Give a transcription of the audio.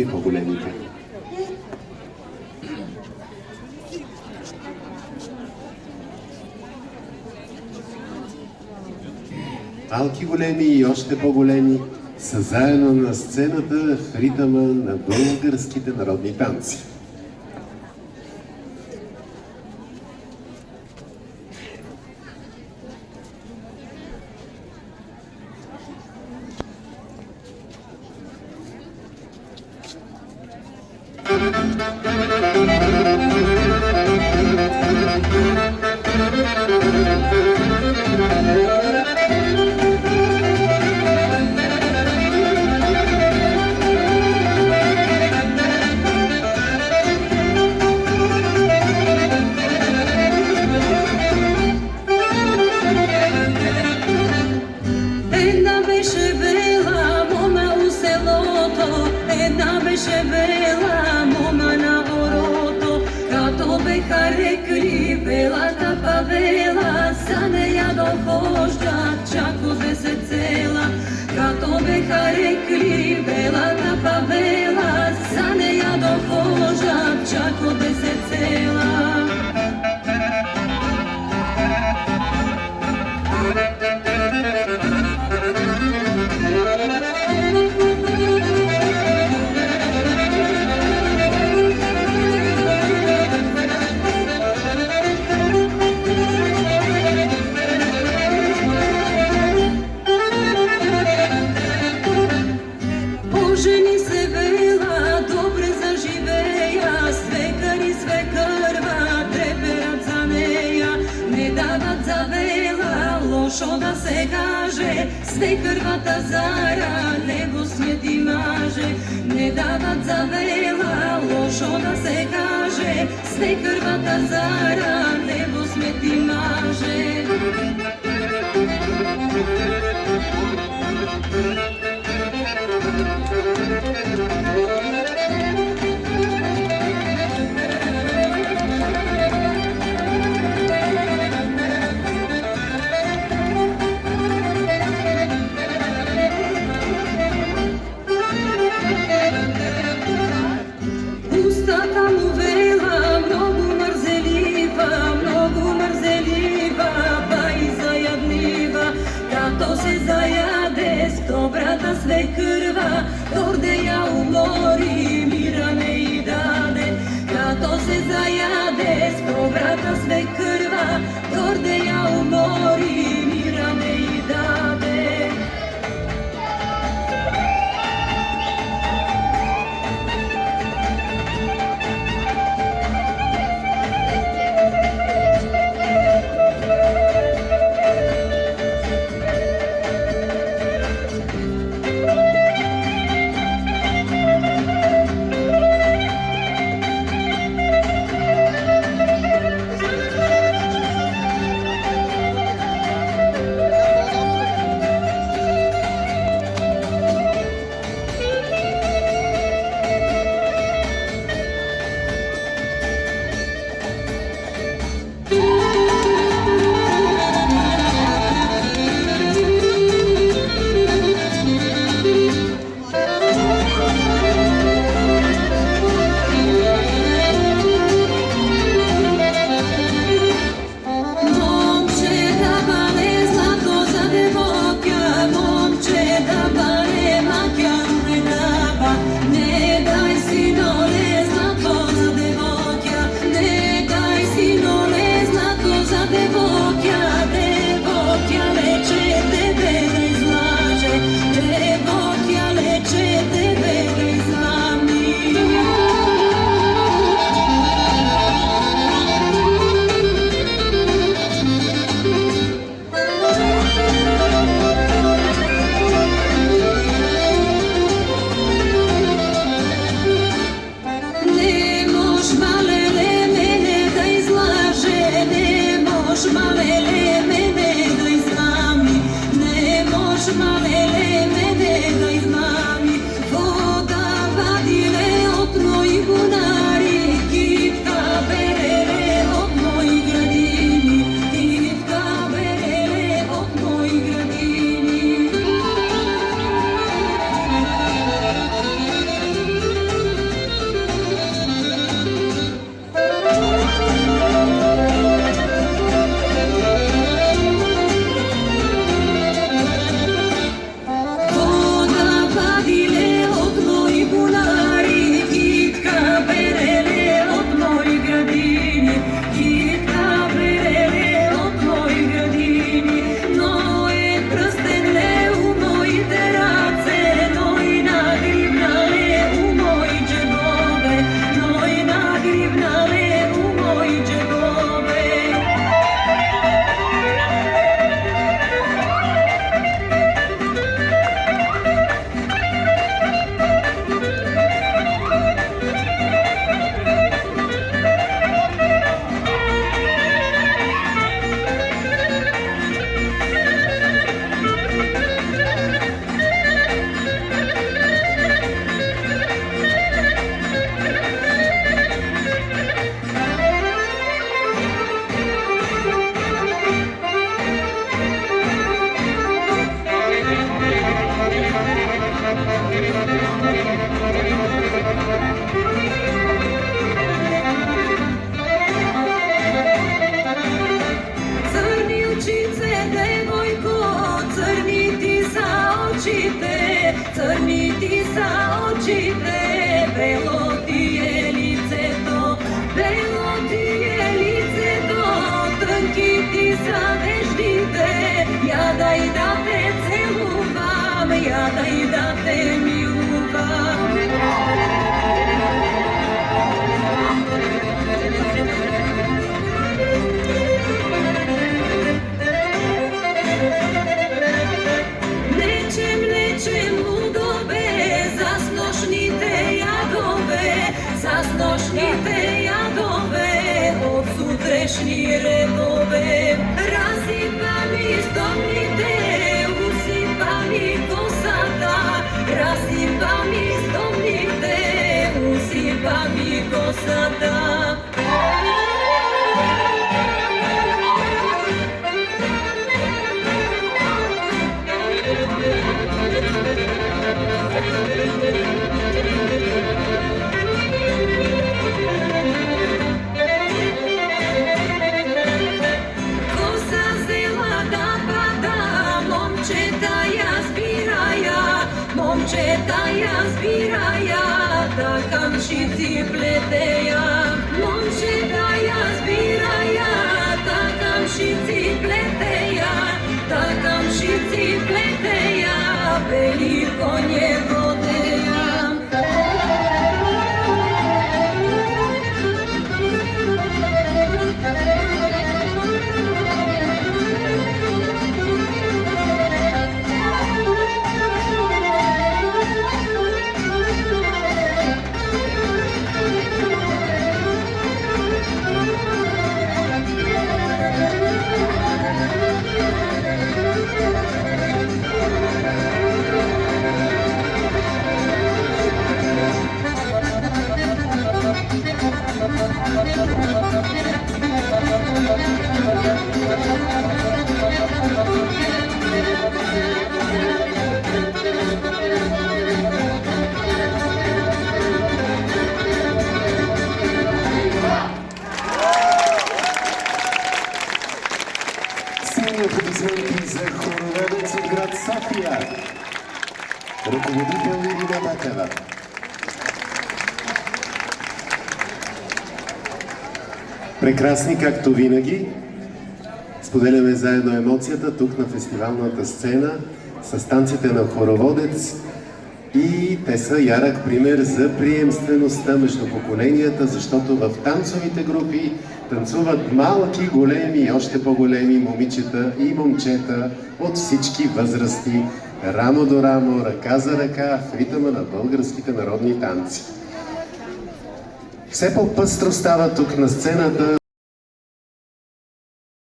и по-големите. Малки големи и още по-големи са заедно на сцената в ритъма на българските народни танци. бело ти е лицето, бело ти е лицето, тънки ти са веждите, ядай да те целувам, ядай да те милувам. Нощните ядове от сутрешни редове, разсипа ми стомните, усипа ми косата, разсипа ми стомните, усипа ми косата. Момчета я збирая, да камшици плетея. Момчета я збирая, да камшици плетея, да камшици плетея, бели коне водея. Силни аплодисменти за хороводец от град София, ръководител Ирина Батева. Прекрасни, както винаги. Споделяме заедно емоцията тук на фестивалната сцена с танците на хороводец и те са ярък пример за приемствеността между поколенията, защото в танцовите групи танцуват малки, големи и още по-големи момичета и момчета от всички възрасти, рамо до рамо, ръка за ръка в ритъма на българските народни танци. Все по-пъстро става тук на сцената.